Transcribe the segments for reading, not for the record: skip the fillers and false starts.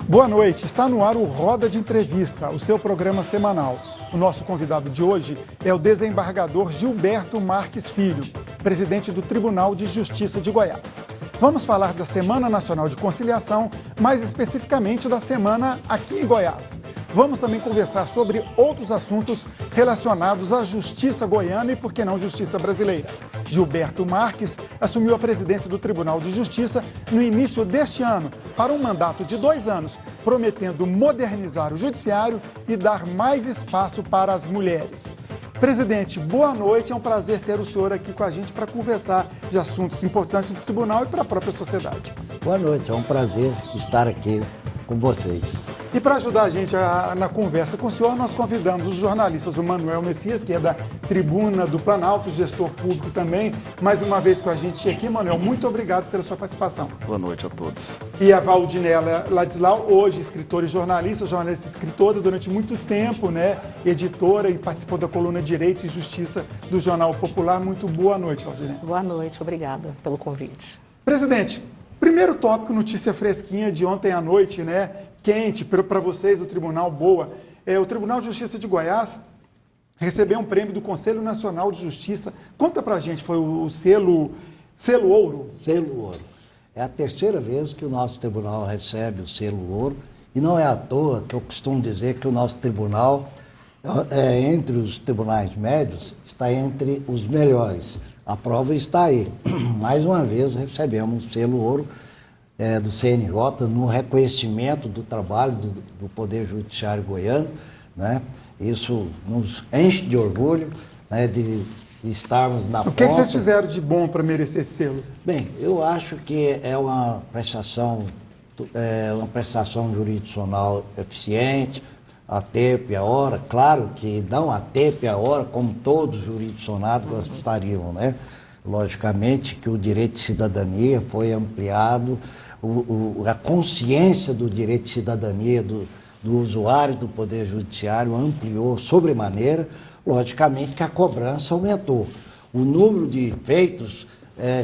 Boa noite, está no ar o Roda de Entrevista, o seu programa semanal. O nosso convidado de hoje é o desembargador Gilberto Marques Filho, presidente do Tribunal de Justiça de Goiás. Vamos falar da Semana Nacional de Conciliação, mais especificamente da semana aqui em Goiás. Vamos também conversar sobre outros assuntos relacionados à justiça goiana e, por que não, justiça brasileira. Gilberto Marques assumiu a presidência do Tribunal de Justiça no início deste ano, para um mandato de 2 anos, prometendo modernizar o judiciário e dar mais espaço para as mulheres. Presidente, boa noite, é um prazer ter o senhor aqui com a gente para conversar de assuntos importantes do tribunal e para a própria sociedade. Boa noite, é um prazer estar aqui com vocês. E para ajudar a gente na conversa com o senhor, nós convidamos os jornalistas, o Manuel Messias, que é da Tribuna do Planalto, gestor público também, mais uma vez com a gente aqui. Manuel, muito obrigado pela sua participação. Boa noite a todos. E a Valdinela Ladislau, hoje escritora e jornalista e escritora durante muito tempo, né? Editora e participou da coluna Direito e Justiça do Jornal Popular. Muito boa noite, Valdinela. Boa noite, obrigada pelo convite. Presidente, primeiro tópico, notícia fresquinha de ontem à noite, né? Quente para vocês do Tribunal, boa. O Tribunal de Justiça de Goiás recebeu um prêmio do Conselho Nacional de Justiça. Conta pra gente, foi o selo ouro? Selo ouro. É a terceira vez que o nosso tribunal recebe o selo ouro e não é à toa que eu costumo dizer que o nosso tribunal, entre os tribunais médios, está entre os melhores. A prova está aí. Mais uma vez recebemos o selo ouro do CNJ no reconhecimento do trabalho do Poder Judiciário goiano, né? Isso nos enche de orgulho, né, de estarmos na ponta. O que vocês fizeram de bom para merecer esse selo? Bem, eu acho que é uma prestação jurisdicional eficiente, a tempo e a hora. Claro que não a tempo e a hora, como todos os jurisdicionados gostariam, né? Logicamente que o direito de cidadania foi ampliado, a consciência do direito de cidadania do usuário do Poder Judiciário ampliou sobremaneira. Logicamente que a cobrança aumentou. O número de feitos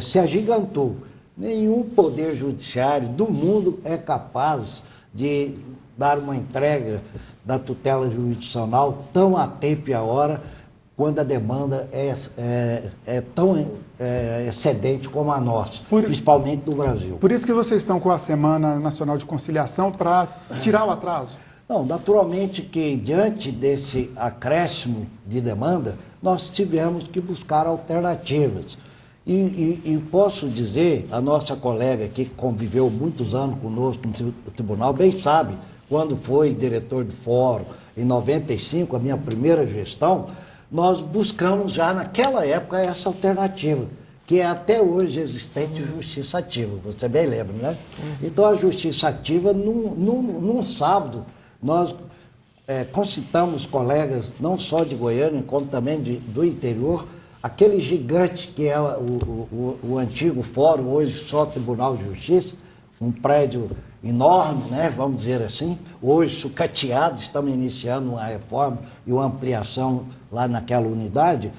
se agigantou. Nenhum Poder Judiciário do mundo é capaz de dar uma entrega da tutela jurisdicional tão a tempo e a hora, quando a demanda é tão excedente como a nossa, principalmente no Brasil. Por isso que vocês estão com a Semana Nacional de Conciliação, para tirar o atraso? Não, naturalmente que diante desse acréscimo de demanda, nós tivemos que buscar alternativas. E posso dizer, a nossa colega aqui, que conviveu muitos anos conosco no tribunal, bem sabe, quando foi diretor do fórum, em 95, a minha primeira gestão, nós buscamos já naquela época essa alternativa, que é até hoje existente, justiça ativa, você bem lembra, né? Então a justiça ativa, num sábado, nós concitamos colegas, não só de Goiânia, como também do interior, aquele gigante que é o antigo fórum, hoje só Tribunal de Justiça, um prédio enorme, né, vamos dizer assim, hoje sucateado, estamos iniciando uma reforma e uma ampliação lá naquela unidade.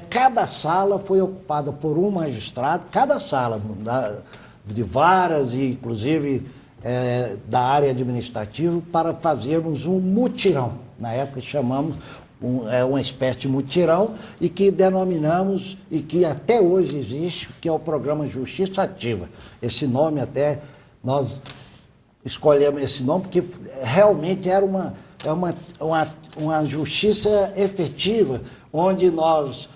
Cada sala foi ocupada por um magistrado, cada sala de varas e inclusive da área administrativa, para fazermos um mutirão. Na época chamamos uma espécie de mutirão e que denominamos, e que até hoje existe, que é o programa Justiça Ativa. Esse nome até nós escolhemos esse nome porque realmente era uma justiça efetiva, onde nós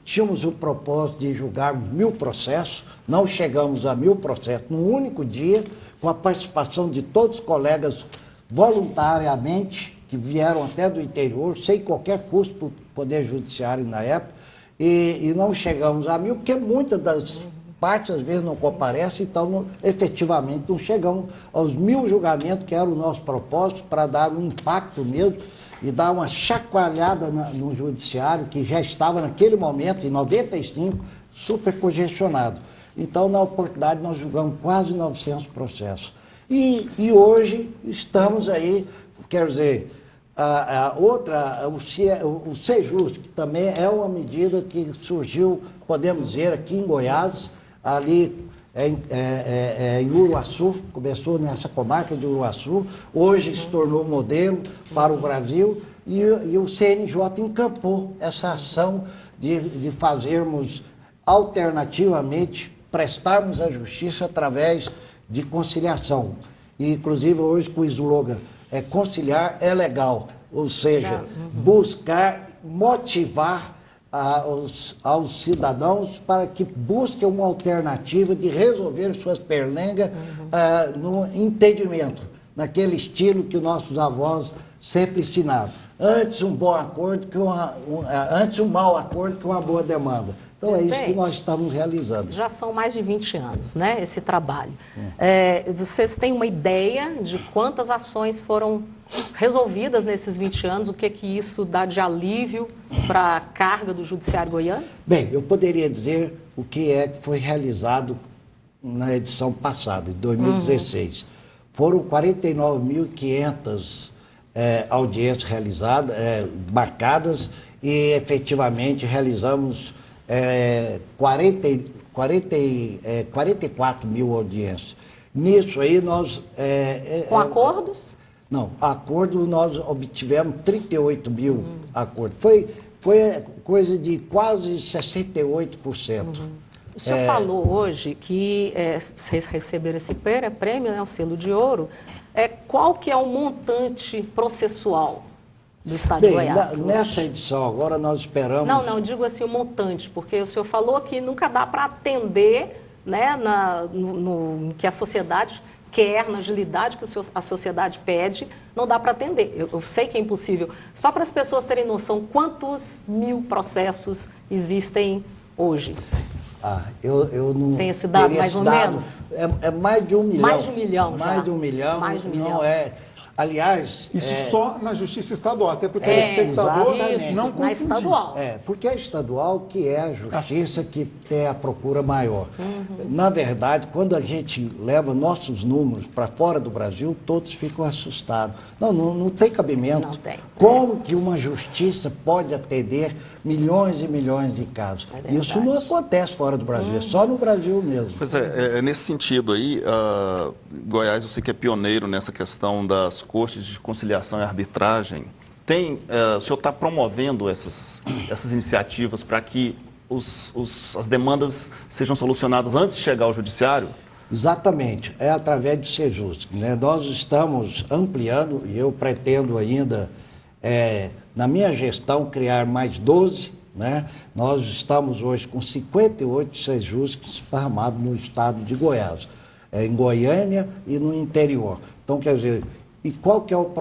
tínhamos o propósito de julgarmos 1000 processos, não chegamos a 1000 processos num único dia, com a participação de todos os colegas voluntariamente, que vieram até do interior, sem qualquer custo para o Poder Judiciário na época, e não chegamos a 1000, porque muitas das partes às vezes não comparecem, então efetivamente não chegamos aos 1000 julgamentos, que era o nosso propósito, para dar um impacto mesmo e dar uma chacoalhada no judiciário, que já estava naquele momento, em 95, super congestionado. Então, na oportunidade, nós julgamos quase 900 processos. E hoje estamos aí, quer dizer, o Sejus, que também é uma medida que surgiu, podemos dizer, aqui em Goiás, ali em Uruaçu, começou nessa comarca de Uruaçu, hoje se tornou modelo para o Brasil e o CNJ encampou essa ação de fazermos alternativamente, prestarmos a justiça através de conciliação. E, inclusive, hoje com o slogan conciliar é legal, ou seja, buscar motivar aos cidadãos para que busquem uma alternativa de resolver suas perlengas no entendimento, naquele estilo que nossos avós sempre ensinaram. Antes um bom acordo antes um mau acordo que uma boa demanda. Então é isso que nós estamos realizando. Já são mais de 20 anos, né, esse trabalho. Vocês têm uma ideia de quantas ações foram resolvidas nesses 20 anos? O que isso dá de alívio para a carga do judiciário goiano? Bem, eu poderia dizer o que foi realizado na edição passada, de 2016. Foram 49.500 audiências realizadas, marcadas, e efetivamente realizamos 44 mil audiências. Nisso aí nós... Com acordos? Não, acordo nós obtivemos 38 mil acordos. Foi coisa de quase 68%. O senhor falou hoje que vocês receberam esse prêmio, né, o selo de ouro. Qual que é o montante processual do Estado de Goiás? Nessa edição agora nós esperamos... Não, digo assim o montante, porque o senhor falou que nunca dá para atender, né, no que a sociedade quer, na agilidade que a sociedade pede, não dá para atender. Eu sei que é impossível. Só para as pessoas terem noção, quantos mil processos existem hoje? Eu não... Tem esse dado mais ou menos? É mais de 1 milhão. Mais de 1 milhão já. Mais de 1 milhão. Mais de 1 milhão. Não é... Aliás... Isso só na Justiça Estadual, até porque o espectador não confundir. Na estadual. Porque é estadual que é a justiça que tem a procura maior. Na verdade, quando a gente leva nossos números para fora do Brasil, todos ficam assustados. Não tem cabimento. Não tem. Como que uma justiça pode atender milhões e milhões de casos? Isso não acontece fora do Brasil, é só no Brasil mesmo. Pois nesse sentido aí, Goiás, eu sei que é pioneiro nessa questão das cortes de conciliação e arbitragem. O senhor está promovendo essas iniciativas para que as demandas sejam solucionadas antes de chegar ao judiciário? Exatamente, é através do Sejusc, né? Nós estamos ampliando e eu pretendo ainda, na minha gestão, criar mais 12, né? Nós estamos hoje com 58 Sejuscs esparramados no estado de Goiás, em Goiânia e no interior. Então, quer dizer, e qual que é o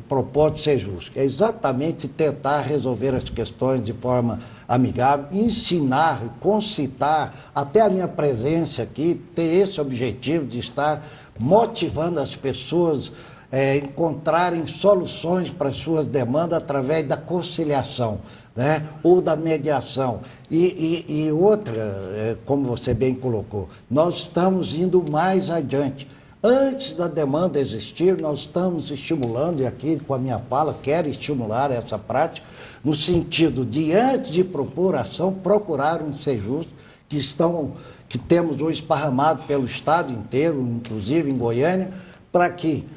propósito do Sejusc? É exatamente tentar resolver as questões de forma amigável, ensinar, concitar, até a minha presença aqui, ter esse objetivo de estar motivando as pessoas a encontrarem soluções para as suas demandas através da conciliação, né? Ou da mediação. E outra, como você bem colocou, nós estamos indo mais adiante. Antes da demanda existir, nós estamos estimulando, e aqui com a minha fala, quero estimular essa prática, no sentido de, antes de propor ação, procurar um Sejusc que temos hoje esparramado pelo estado inteiro, inclusive em Goiânia, para que,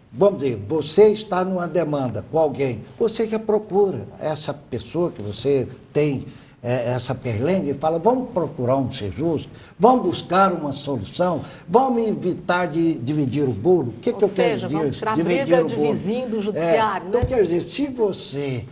vamos dizer, você está numa demanda com alguém, você que procura essa pessoa que você tem essa perlenga e fala, vamos procurar um Sejusc, vamos buscar uma solução, vamos evitar de dividir o bolo. O que eu quero dizer? Vamos tirar a briga de vizinho do judiciário, Então, né? quer dizer, se você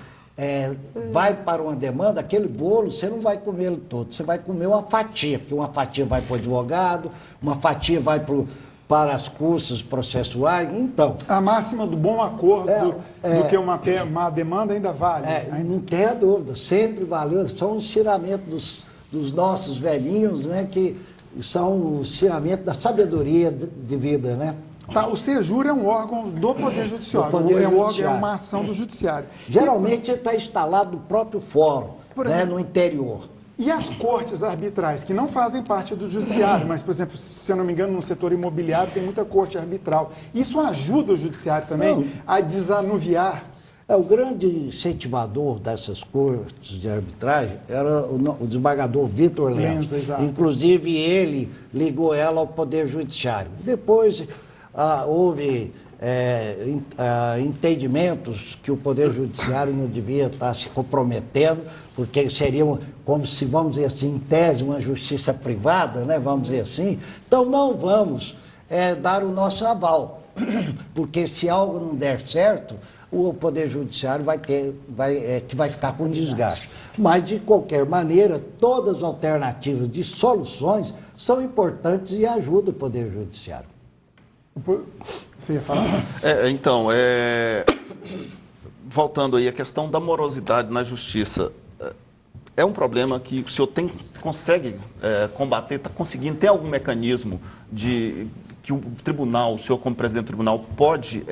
vai para uma demanda, aquele bolo, você não vai comer ele todo, você vai comer uma fatia, porque uma fatia vai para o advogado, uma fatia vai para as custas processuais, então... A máxima do bom acordo do que uma demanda ainda vale. Não tenha dúvida, sempre valeu, são um ensinamento dos nossos velhinhos, né, que são um ensinamento da sabedoria de vida, né? Tá, o Sejur é um órgão do Poder Judiciário, é uma ação do Judiciário. Geralmente ele está instalado no próprio fórum, né, no interior. E as cortes arbitrais, que não fazem parte do judiciário, mas, por exemplo, se eu não me engano, no setor imobiliário tem muita corte arbitral. Isso ajuda o judiciário também a desanuviar O grande incentivador dessas cortes de arbitragem era o desembargador Vitor Lemos. Inclusive, ele ligou ela ao Poder Judiciário. Depois, houve entendimentos que o Poder Judiciário não devia estar se comprometendo, porque seria como se, vamos dizer assim, em tese, uma justiça privada, né, vamos dizer assim. Então, não vamos dar o nosso aval, porque se algo não der certo, o Poder Judiciário vai ficar com desgaste. Mas, de qualquer maneira, todas as alternativas de soluções são importantes e ajudam o Poder Judiciário. Você ia falar? Voltando aí, a questão da morosidade na justiça é um problema que o senhor consegue combater, está conseguindo, tem algum mecanismo que o tribunal, o senhor como presidente do tribunal, pode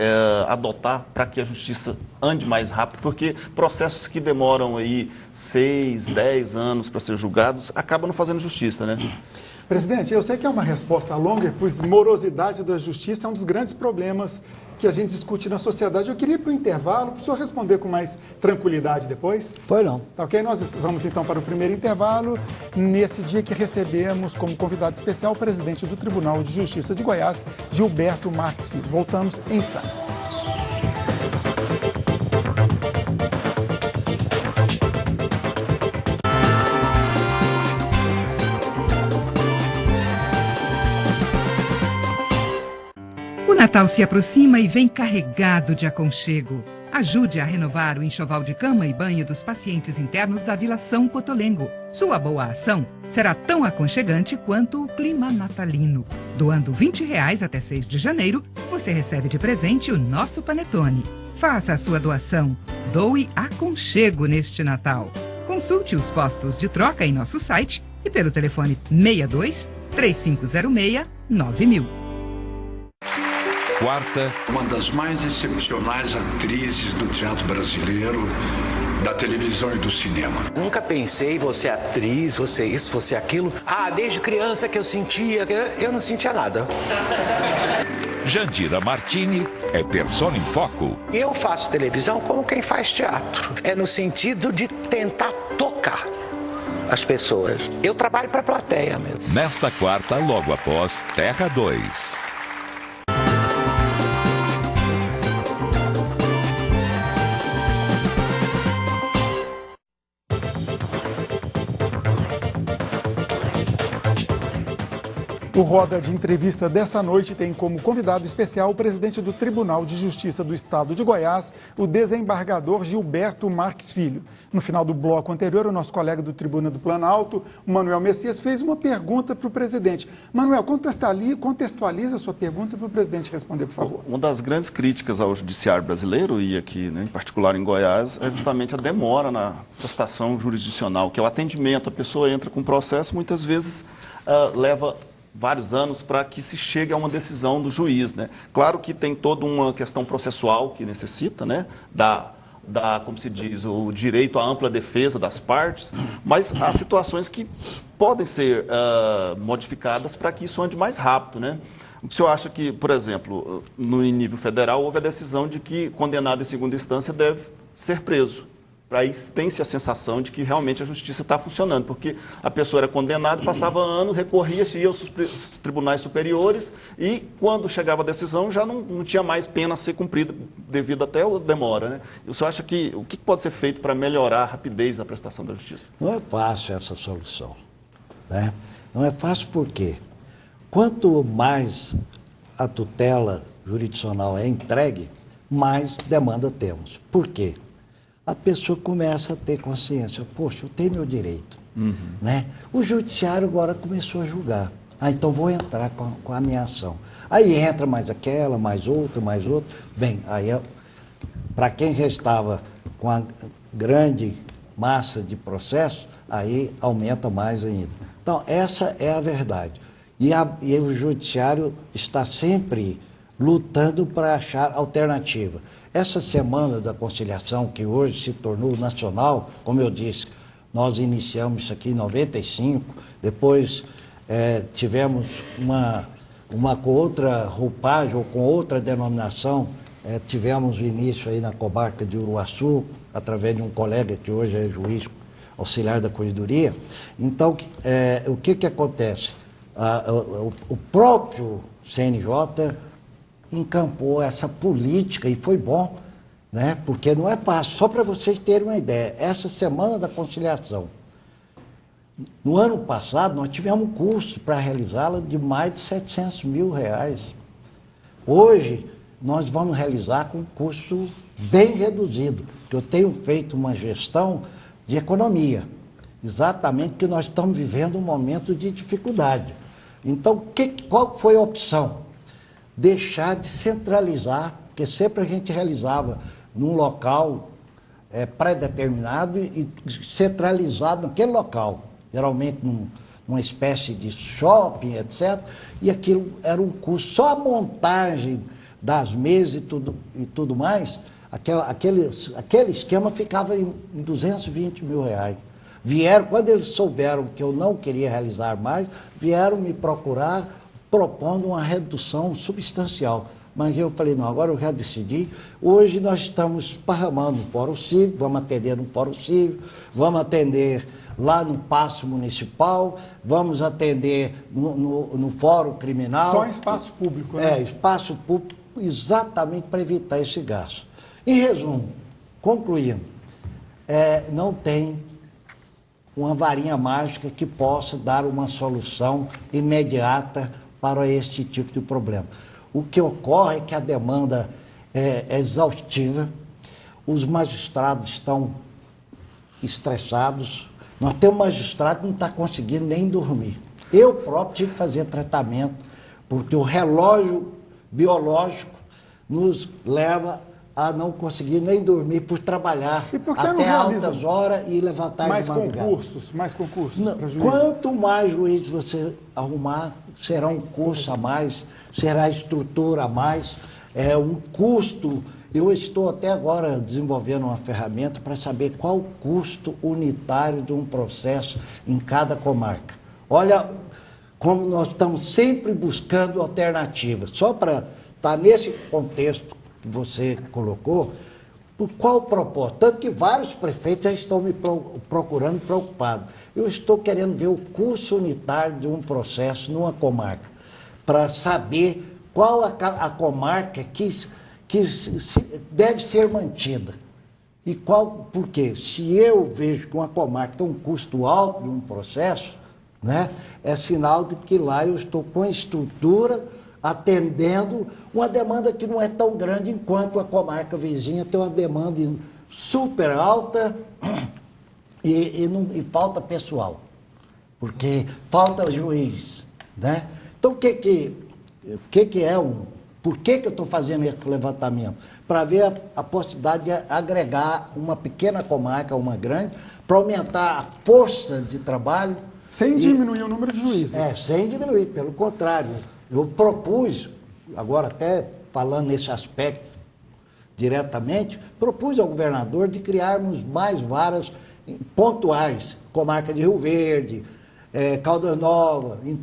adotar para que a justiça ande mais rápido? Porque processos que demoram aí 6, 10 anos para ser julgados, acabam não fazendo justiça, né? Presidente, eu sei que é uma resposta longa, pois morosidade da justiça é um dos grandes problemas que a gente discute na sociedade. Eu queria ir para o intervalo, para o senhor responder com mais tranquilidade depois. Pois não. Tá ok? Nós vamos então para o primeiro intervalo, nesse dia que recebemos como convidado especial o presidente do Tribunal de Justiça de Goiás, Gilberto Marques Filho. Voltamos em instantes. O Natal se aproxima e vem carregado de aconchego. Ajude a renovar o enxoval de cama e banho dos pacientes internos da Vila São Cotolengo. Sua boa ação será tão aconchegante quanto o clima natalino. Doando R$20 até 6 de janeiro, você recebe de presente o nosso panetone. Faça a sua doação. Doe aconchego neste Natal. Consulte os postos de troca em nosso site e pelo telefone 62 3506 9000. Quarta, uma das mais excepcionais atrizes do teatro brasileiro, da televisão e do cinema. Nunca pensei, você atriz, você isso, você aquilo. Desde criança que eu sentia, eu não sentia nada. Jandira Martini é Persona em Foco. Eu faço televisão como quem faz teatro. É no sentido de tentar tocar as pessoas. Eu trabalho para a plateia mesmo. Nesta quarta, logo após Terra 2. O Roda de Entrevista desta noite tem como convidado especial o presidente do Tribunal de Justiça do Estado de Goiás, o desembargador Gilberto Marques Filho. No final do bloco anterior, o nosso colega do Tribuna do Planalto, o Manuel Messias, fez uma pergunta para o presidente. Manuel, contextualiza a sua pergunta para o presidente responder, por favor. Uma das grandes críticas ao judiciário brasileiro, e aqui, né, em particular em Goiás, é justamente a demora na prestação jurisdicional, que é o atendimento. A pessoa entra com um processo, muitas vezes leva vários anos para que se chegue a uma decisão do juiz, né? Claro que tem toda uma questão processual que necessita, né, como se diz, o direito à ampla defesa das partes, mas há situações que podem ser modificadas para que isso ande mais rápido, né? O senhor acha que, por exemplo, no nível federal houve a decisão de que condenado em segunda instância deve ser preso. Para aí tem-se a sensação de que realmente a justiça está funcionando, porque a pessoa era condenada, passava anos, recorria, ia aos tribunais superiores e, quando chegava a decisão, já não tinha mais pena a ser cumprida devido até a demora, né? O senhor acha que o que pode ser feito para melhorar a rapidez da prestação da justiça? Não é fácil essa solução, né? Não é fácil porque quanto mais a tutela jurisdicional é entregue, mais demanda temos. Por quê? A pessoa começa a ter consciência, poxa, eu tenho meu direito, né? O judiciário agora começou a julgar, então vou entrar com a minha ação. Aí entra mais aquela, mais outra, bem, aí para quem já estava com a grande massa de processo, aí aumenta mais ainda. Então, essa é a verdade. E o judiciário está sempre lutando para achar alternativa. Essa semana da conciliação, que hoje se tornou nacional, como eu disse, nós iniciamos isso aqui em 95, depois tivemos uma com outra roupagem ou com outra denominação tivemos o início aí na comarca de Uruaçu, através de um colega que hoje é juiz auxiliar da corredoria. Então, o que acontece? O próprio CNJ encampou essa política e foi bom, né? Porque não é fácil. Só para vocês terem uma ideia, essa Semana da Conciliação, no ano passado, nós tivemos um curso para realizá-la de mais de R$700 mil. Hoje, nós vamos realizar com um custo bem reduzido, porque eu tenho feito uma gestão de economia, exatamente porque nós estamos vivendo um momento de dificuldade. Então, qual foi a opção? Deixar de centralizar, porque sempre a gente realizava num local pré-determinado e centralizado naquele local, geralmente numa espécie de shopping, etc. E aquilo era um custo, só a montagem das mesas e tudo mais, aquele esquema ficava em R$220 mil. Quando eles souberam que eu não queria realizar mais, vieram me procurar propondo uma redução substancial. Mas eu falei, não, agora eu já decidi. Hoje nós estamos esparramando no Fórum Cívico, vamos atender no Fórum Cívico, vamos atender lá no Paço Municipal, vamos atender no Fórum Criminal. Só em espaço público, né? Espaço público, exatamente para evitar esse gasto. Em resumo, concluindo, não tem uma varinha mágica que possa dar uma solução imediata para este tipo de problema. O que ocorre é que a demanda é exaustiva, os magistrados estão estressados, nós temos magistrado que não está conseguindo nem dormir. Eu próprio tive que fazer tratamento, porque o relógio biológico nos leva a não conseguir nem dormir por trabalhar até altas horas e levantar de madrugada. Mais concursos para juízes? Quanto mais juízes você arrumar, será um curso a mais, será estrutura a mais, um custo. Eu estou até agora desenvolvendo uma ferramenta para saber qual o custo unitário de um processo em cada comarca. Olha como nós estamos sempre buscando alternativas. Só para estar nesse contexto que você colocou, por qual propósito? Tanto que vários prefeitos já estão me procurando preocupados. Eu estou querendo ver o custo unitário de um processo numa comarca, para saber qual a comarca que deve ser mantida. E qual, por quê? Se eu vejo que uma comarca tem um custo alto de um processo, né, é sinal de que lá eu estou com a estrutura atendendo uma demanda que não é tão grande, enquanto a comarca vizinha tem uma demanda super alta e falta pessoal, porque falta juiz, né? Então, por que eu estou fazendo esse levantamento? Para ver a possibilidade de agregar uma pequena comarca, uma grande, para aumentar a força de trabalho. Sem diminuir o número de juízes. Sem diminuir, pelo contrário. Eu propus, agora até falando nesse aspecto diretamente, propus ao governador de criarmos mais varas pontuais, comarca de Rio Verde, Caldas Novas, em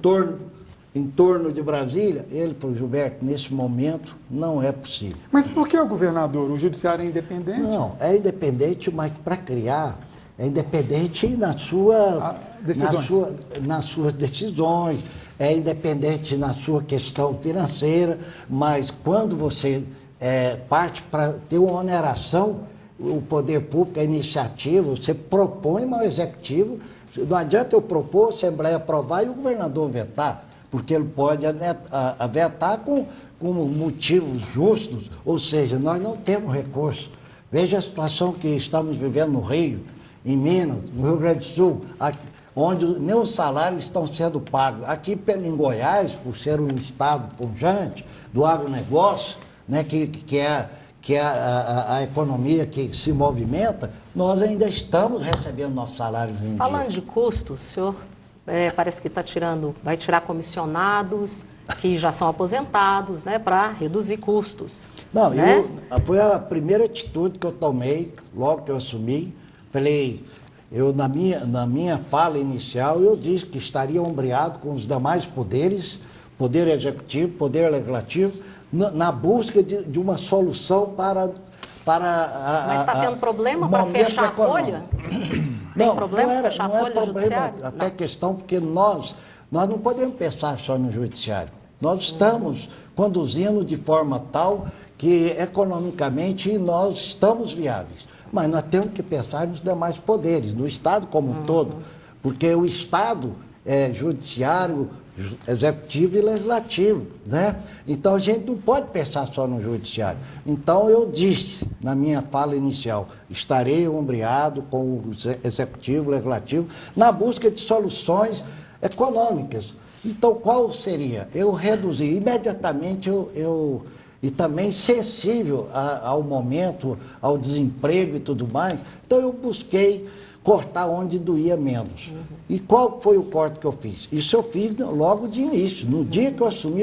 torno de Brasília. Ele falou, Gilberto, nesse momento não é possível. Mas por que o governador? O judiciário é independente? Não, é independente, mas para criar, é independente nas suas decisões, é independente na sua questão financeira, mas quando você parte para ter uma oneração, o poder público, a iniciativa, você propõe ao executivo, não adianta eu propor, a Assembleia aprovar e o governador vetar, porque ele pode vetar com motivos justos, ou seja, nós não temos recurso. Veja a situação que estamos vivendo no Rio, em Minas, no Rio Grande do Sul, onde nem os salários estão sendo pagos. Aqui em Goiás, por ser um estado pujante do agronegócio, né, que é a economia que se movimenta, nós ainda estamos recebendo nossos salários em dia. Falando de custos, o senhor parece que vai tirar comissionados que já são aposentados, né, para reduzir custos. Não, né? Foi a primeira atitude que eu tomei, logo que eu assumi. Falei, na minha fala inicial, eu disse que estaria ombreado com os demais poderes, Poder Executivo, Poder Legislativo, na busca de uma solução para Mas está tendo problema para fechar a folha? Tem problema para fechar a folha do judiciário? Até questão, porque nós não podemos pensar só no judiciário. Nós estamos conduzindo de forma tal que economicamente nós estamos viáveis. Mas nós temos que pensar nos demais poderes, no Estado como um todo, porque o Estado é judiciário, executivo e legislativo, né? Então a gente não pode pensar só no judiciário. Então eu disse na minha fala inicial, estarei ombreado com o executivo, legislativo, na busca de soluções econômicas. Então qual seria? Eu reduzi imediatamente, e também sensível ao momento, ao desemprego e tudo mais, então eu busquei cortar onde doía menos. E qual foi o corte que eu fiz? Isso eu fiz logo de início. No dia que eu assumi,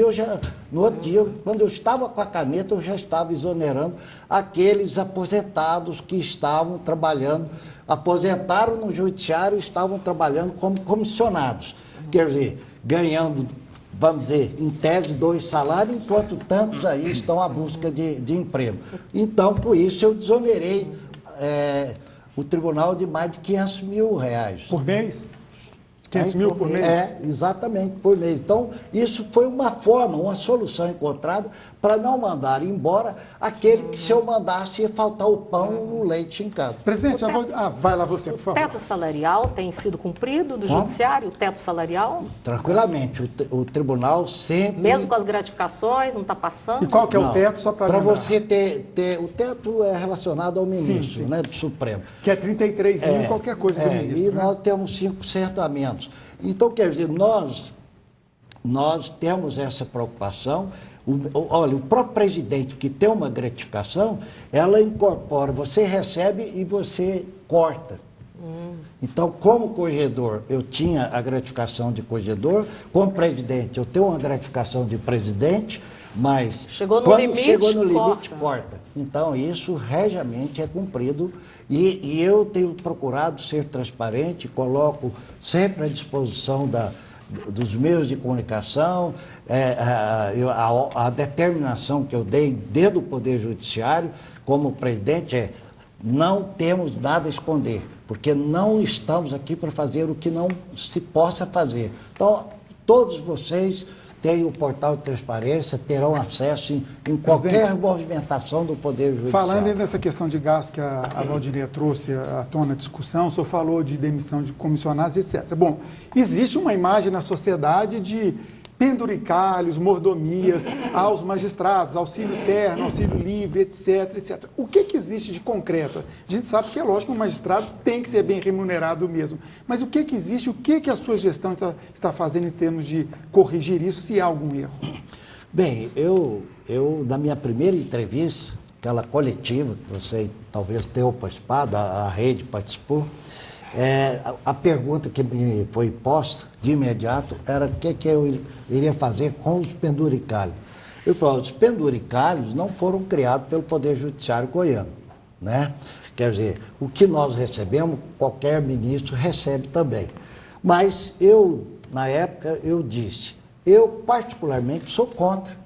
no outro dia, quando eu estava com a caneta, eu já estava exonerando aqueles aposentados que estavam trabalhando, aposentaram no judiciário e estavam trabalhando como comissionados. Quer dizer, ganhando, vamos dizer, em tese 2 salários, enquanto tantos aí estão à busca de emprego. Então, com isso, eu desonerei o tribunal de mais de R$500 mil. Por mês? 500 mil por mês? Exatamente, por mês. Então, isso foi uma forma, uma solução encontrada para não mandar embora aquele que, se eu mandasse, ia faltar o pão e o leite em casa. Presidente, vai lá você, por favor. O teto salarial tem sido cumprido do judiciário? O teto salarial? Tranquilamente. O tribunal sempre... Mesmo com as gratificações, não está passando? E qual que é o teto, só para lembrar? Você ter... O teto é relacionado ao ministro, né, do Supremo. Que é 33 mil, qualquer coisa do ministro. E nós temos 5% a menos. Então, quer dizer, nós temos essa preocupação. Olha, o próprio presidente que tem uma gratificação, ela incorpora, você recebe e você corta. Então, como corregedor, eu tinha a gratificação de corregedor, como presidente, eu tenho uma gratificação de presidente, mas quando chegou no limite, corta. Então, isso regiamente é cumprido e eu tenho procurado ser transparente, coloco sempre à disposição dos meios de comunicação, a determinação que eu dei dentro do Poder Judiciário, como presidente, não temos nada a esconder, porque não estamos aqui para fazer o que não se possa fazer. Então, todos vocês têm o portal de transparência, terão acesso em qualquer movimentação do Poder Judiciário. Falando nessa questão de gasto que a Valdineia trouxe à tona discussão, o senhor falou de demissão de comissionados, etc. Bom, existe uma imagem na sociedade de penduricalhos, mordomias aos magistrados, auxílio terno, auxílio livre, etc, etc. O que existe de concreto? A gente sabe que é lógico que o magistrado tem que ser bem remunerado mesmo, mas o que existe, o que a sua gestão está fazendo em termos de corrigir isso, se há algum erro? Bem, eu na minha primeira entrevista, aquela coletiva que você talvez tenha participado, a rede participou, a pergunta que me foi posta de imediato era o que eu iria fazer com os penduricalhos. Eu falei, os penduricalhos não foram criados pelo Poder Judiciário goiano, né? Quer dizer, o que nós recebemos, qualquer ministro recebe também. Mas na época, eu disse, eu particularmente sou contra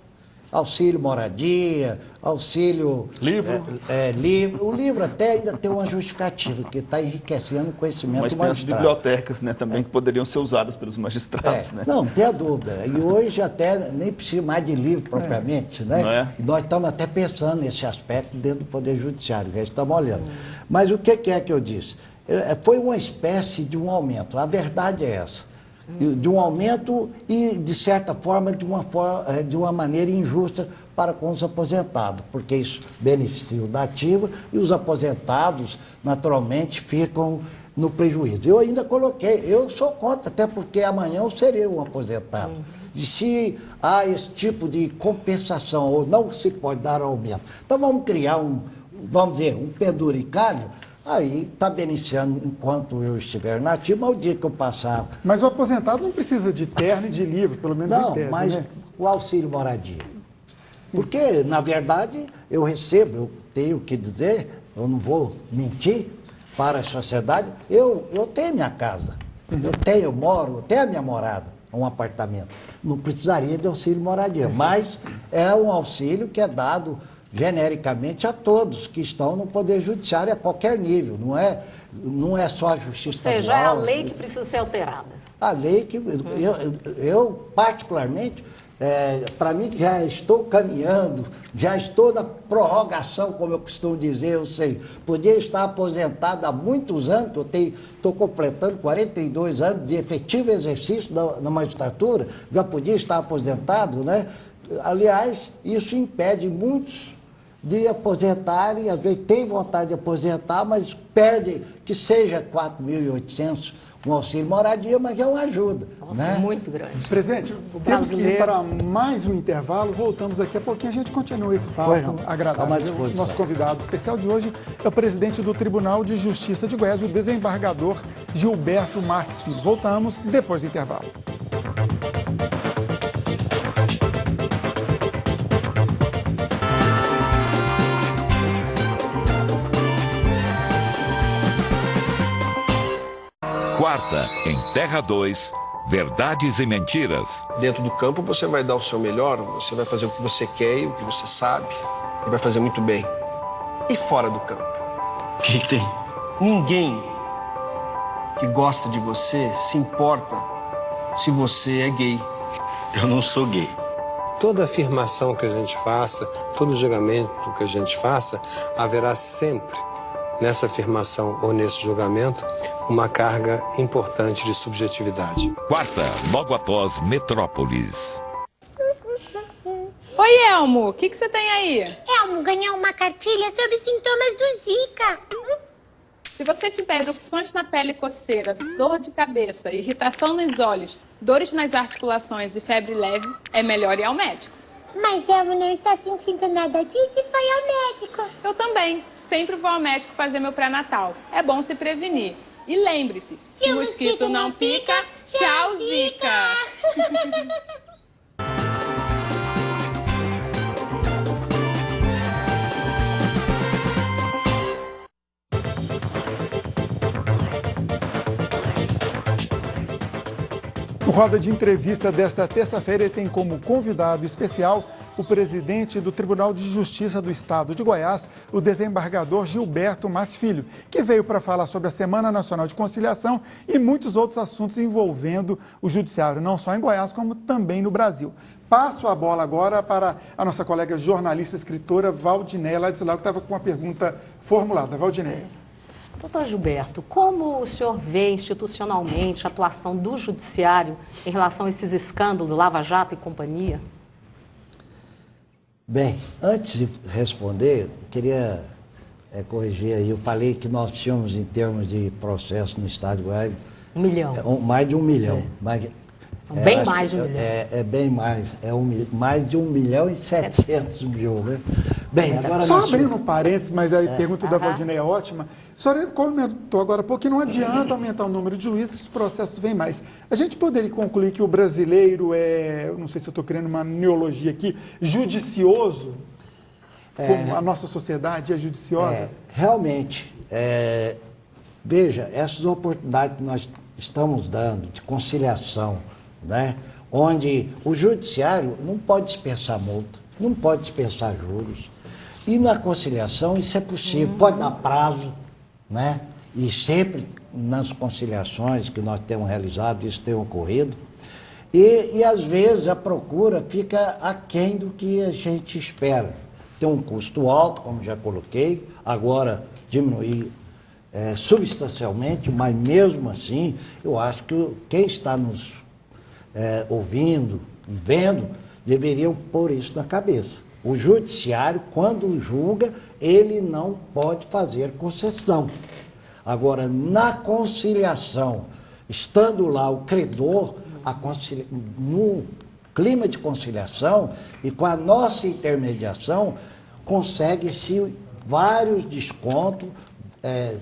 auxílio moradia, auxílio... Livro? Livro. O livro até ainda tem uma justificativa, que está enriquecendo o conhecimento do magistrado. Mas tem as bibliotecas, né, também, que poderiam ser usadas pelos magistrados, né? Não tem a dúvida. E hoje até nem precisa mais de livro propriamente, né? Não é? E nós estamos até pensando nesse aspecto dentro do Poder Judiciário, já estamos olhando. Mas o que é que eu disse? Foi uma espécie de um aumento. A verdade é essa. De um aumento e, de certa forma, de uma maneira injusta para com os aposentados, porque isso beneficia o da ativa e os aposentados, naturalmente, ficam no prejuízo. Eu ainda coloquei, eu sou contra, até porque amanhã eu serei um aposentado. E se há esse tipo de compensação, ou não se pode dar aumento, então vamos criar um penduricalho. Aí está beneficiando enquanto eu estiver na ativa, mas o dia que eu passar... Mas o aposentado não precisa de terno e de livro, pelo menos em tese, mas né? O auxílio moradia. Sim. Porque, na verdade, eu tenho que dizer, eu não vou mentir para a sociedade, eu tenho minha casa, eu moro, eu tenho a minha morada. um apartamento. Não precisaria de auxílio moradia, mas é um auxílio que é dado genericamente a todos que estão no Poder Judiciário a qualquer nível, não é só a Justiça Ou seja, é a Estadual. lei que precisa ser alterada. A lei que eu particularmente, para mim que já estou caminhando, já estou na prorrogação, como eu costumo dizer, eu sei, podia estar aposentado há muitos anos, que eu estou completando 42 anos de efetivo exercício na magistratura, já podia estar aposentado, né? Aliás, isso impede muitos de aposentarem, às vezes tem vontade de aposentar, mas perde que seja 4.800 um auxílio moradia, mas é uma ajuda. Nossa, né? muito grande. Presidente, temos que ir para mais um intervalo, voltamos daqui a pouquinho, a gente continua esse papo agradável. O nosso convidado especial de hoje é o presidente do Tribunal de Justiça de Goiás, o desembargador Gilberto Marques Filho. Voltamos depois do intervalo. Quarta, em Terra 2, Verdades e Mentiras. Dentro do campo você vai dar o seu melhor, você vai fazer o que você quer e o que você sabe, e vai fazer muito bem. E fora do campo? O que tem? Ninguém que gosta de você se importa se você é gay. Eu não sou gay. Toda afirmação que a gente faça, todo julgamento que a gente faça, haverá sempre, nessa afirmação ou nesse julgamento, uma carga importante de subjetividade. Quarta, logo após Metrópolis. Oi, Elmo, o que você tem aí? Elmo ganhou uma cartilha sobre os sintomas do Zika. Se você tiver erupções na pele, coceira, dor de cabeça, irritação nos olhos, dores nas articulações e febre leve, é melhor ir ao médico. Mas Elmo não está sentindo nada disso e foi ao médico. Eu também. Sempre vou ao médico fazer meu pré-natal. É bom se prevenir. E lembre-se, se o mosquito não pica, tchau, Zika! O Roda de Entrevista desta terça-feira tem como convidado especial o presidente do Tribunal de Justiça do Estado de Goiás, o desembargador Gilberto Marques Filho, que veio para falar sobre a Semana Nacional de Conciliação e muitos outros assuntos envolvendo o judiciário, não só em Goiás, como também no Brasil. Passo a bola agora para a nossa colega jornalista e escritora Valdinéia Ladislau, que estava com uma pergunta formulada. Valdinéia. Doutor Gilberto, como o senhor vê institucionalmente a atuação do judiciário em relação a esses escândalos, Lava Jato e companhia? Bem, antes de responder, eu queria corrigir aí. Eu falei que nós tínhamos, em termos de processo no Estado de Goiás... 1 milhão. Mais de 1 milhão. São bem mais de 1 milhão. É bem mais. Mais de 1 milhão e 700 mil, né? Bem, agora... Só abrindo um parênteses, mas a pergunta da Valdinéia é ótima. A senhora comentou agora há pouco que não adianta aumentar o número de juízes, que os processos vêm mais. A gente poderia concluir que o brasileiro não sei se eu estou criando uma neologia aqui, judicioso, como a nossa sociedade é judiciosa? Realmente. Veja, essas oportunidades que nós estamos dando de conciliação, né? Onde o judiciário não pode dispensar multa, não pode dispensar juros. E na conciliação isso é possível, pode dar prazo, né? E sempre nas conciliações que nós temos realizado, isso tem ocorrido. E às vezes a procura fica aquém do que a gente espera. Tem um custo alto, como já coloquei, agora diminuir substancialmente, mas mesmo assim, eu acho que quem está nos ouvindo e vendo, deveriam pôr isso na cabeça. O judiciário, quando julga, ele não pode fazer concessão. Agora, na conciliação, estando lá o credor, no clima de conciliação e com a nossa intermediação, consegue-se vários descontos,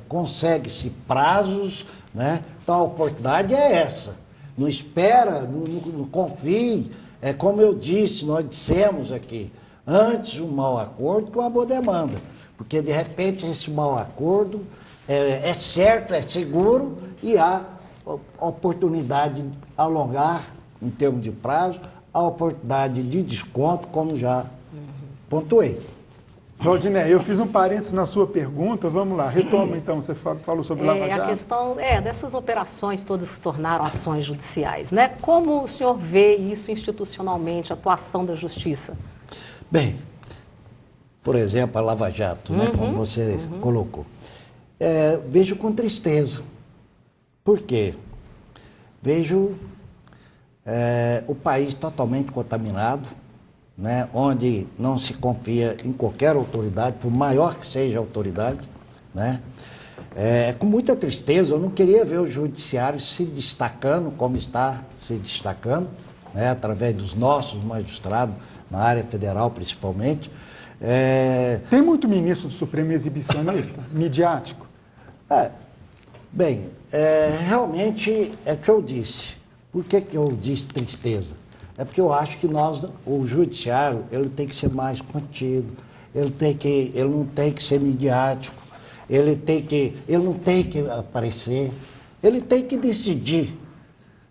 consegue-se prazos, né? Então, a oportunidade é essa. Não espera, não confie. Como eu disse, nós dissemos aqui, antes um mau acordo que uma boa demanda. Porque, de repente, esse mau acordo é certo, é seguro e há oportunidade de alongar em termos de prazo, a oportunidade de desconto, como já pontuei. Valdiné, eu fiz um parênteses na sua pergunta, vamos lá, retoma então, você falou sobre Lava Jato. A questão dessas operações todas que se tornaram ações judiciais, né? Como o senhor vê isso institucionalmente, a atuação da Justiça? Bem, por exemplo, a Lava Jato, né, como você colocou. Vejo com tristeza. Por quê? Vejo o país totalmente contaminado, né, onde não se confia em qualquer autoridade, por maior que seja a autoridade, né? Com muita tristeza, eu não queria ver o judiciário se destacando como está se destacando, né, através dos nossos magistrados, na área federal principalmente. Tem muito ministro do Supremo exibicionista, midiático? Bem, realmente é o que eu disse. Por que eu disse tristeza? É porque eu acho que o judiciário, ele tem que ser mais contido, ele não tem que ser midiático, ele não tem que aparecer, ele tem que decidir,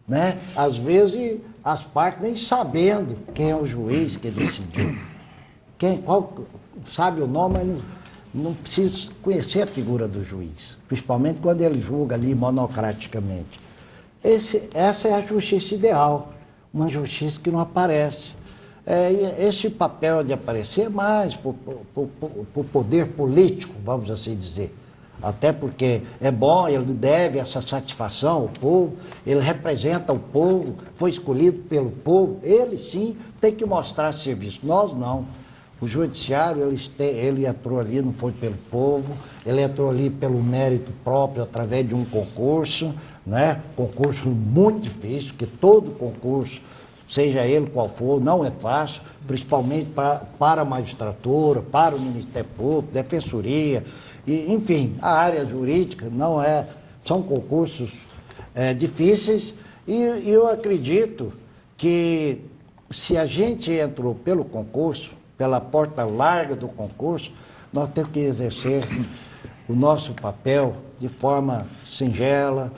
né? Às vezes, as partes nem sabendo quem é o juiz que decidiu. Qual sabe o nome, mas não precisa conhecer a figura do juiz, principalmente quando ele julga ali monocraticamente. Essa é a justiça ideal, uma justiça que não aparece. Esse papel de aparecer é mais para o poder político, vamos assim dizer. Até porque é bom, ele deve essa satisfação ao povo, ele representa o povo, foi escolhido pelo povo, ele sim tem que mostrar serviço, nós não. O judiciário, ele entrou ali, não foi pelo povo, ele entrou ali pelo mérito próprio, através de um concurso, né? Concurso muito difícil, que todo concurso, seja ele qual for, não é fácil, principalmente para a magistratura, para o Ministério Público, Defensoria, e, enfim, a área jurídica são concursos difíceis, e eu acredito que se a gente entrou pelo concurso, pela porta larga do concurso, nós temos que exercer o nosso papel de forma singela,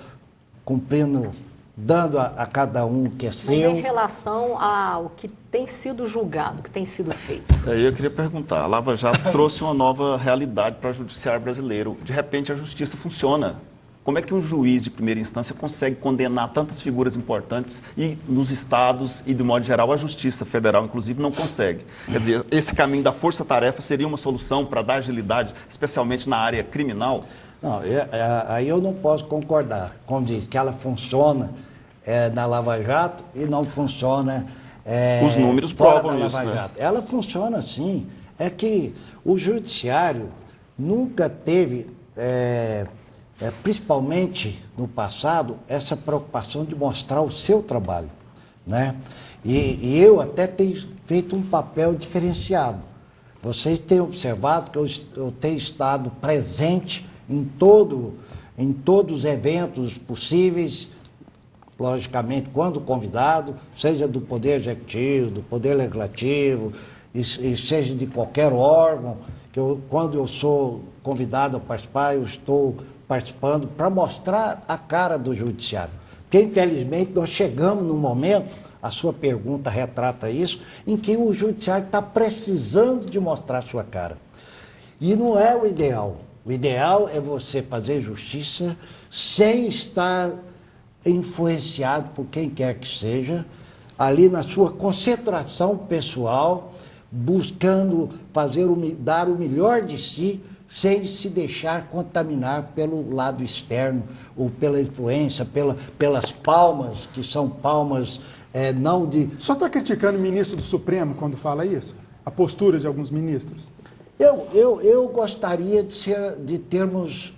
dando a cada um o que é seu. Mas em relação ao que tem sido julgado, o que tem sido feito? Eu queria perguntar, a Lava Jato trouxe uma nova realidade para o judiciário brasileiro. De repente a justiça funciona. Como é que um juiz de primeira instância consegue condenar tantas figuras importantes e nos estados e, de modo geral, a Justiça Federal, inclusive, não consegue? Quer dizer, esse caminho da força-tarefa seria uma solução para dar agilidade, especialmente na área criminal? Não, aí eu não posso concordar. Como diz, que ela funciona na Lava Jato e não funciona os números fora provam da isso, Lava né? Jato. Ela funciona sim. É que o judiciário nunca teve... principalmente no passado, essa preocupação de mostrar o seu trabalho, né? E eu até tenho feito um papel diferenciado. Vocês têm observado que eu tenho estado presente em todos os eventos possíveis, logicamente, quando convidado, seja do Poder Executivo, do Poder Legislativo, e seja de qualquer órgão, quando eu sou convidado a participar, eu estou participando para mostrar a cara do judiciário. Porque, infelizmente, nós chegamos num momento, a sua pergunta retrata isso, em que o judiciário está precisando de mostrar a sua cara. E não é o ideal. O ideal é você fazer justiça sem estar influenciado por quem quer que seja, ali na sua concentração pessoal, buscando dar o melhor de si, sem se deixar contaminar pelo lado externo, ou pela influência, pelas palmas, que são palmas não de... Só está criticando o ministro do Supremo quando fala isso? A postura de alguns ministros? Eu gostaria de termos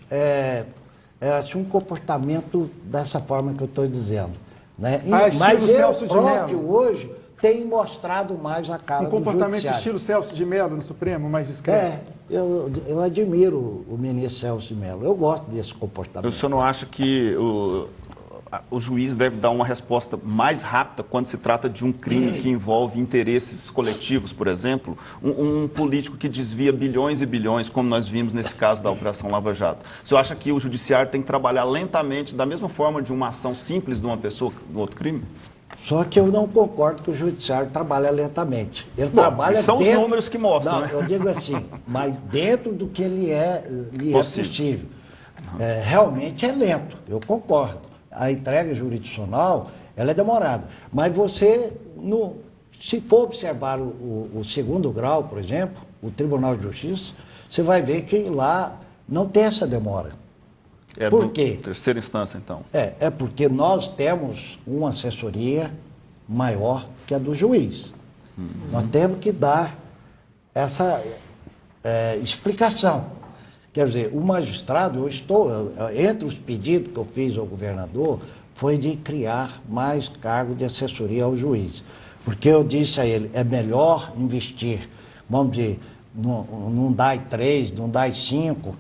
um comportamento dessa forma que eu estou dizendo. Né? Mas eu próprio hoje tem mostrado mais a cara do judiciário. Um comportamento estilo Celso de Mello no Supremo, mais discreto? Eu admiro o ministro Celso de Mello. Eu gosto desse comportamento. O senhor não acha que o juiz deve dar uma resposta mais rápida quando se trata de um crime que envolve interesses coletivos, por exemplo? Um político que desvia bilhões e bilhões, como nós vimos nesse caso da Operação Lava Jato. O senhor acha que o judiciário tem que trabalhar lentamente, da mesma forma de uma ação simples de uma pessoa no outro crime? Só que eu não concordo que o judiciário trabalha lentamente. Ele trabalha são dentro... os números que mostram, Não, né? eu digo assim, mas dentro do que lhe é possível. Realmente é lento, eu concordo. A entrega jurisdicional, ela é demorada. Mas você, se for observar o segundo grau, por exemplo, o Tribunal de Justiça, você vai ver que lá não tem essa demora. Por quê? Terceira instância, então. É porque nós temos uma assessoria maior que a do juiz. Nós temos que dar essa explicação. Quer dizer, o magistrado, entre os pedidos que eu fiz ao governador, foi de criar mais cargo de assessoria ao juiz. Porque eu disse a ele, é melhor investir, vamos dizer, num DAI 3, num DAI 5,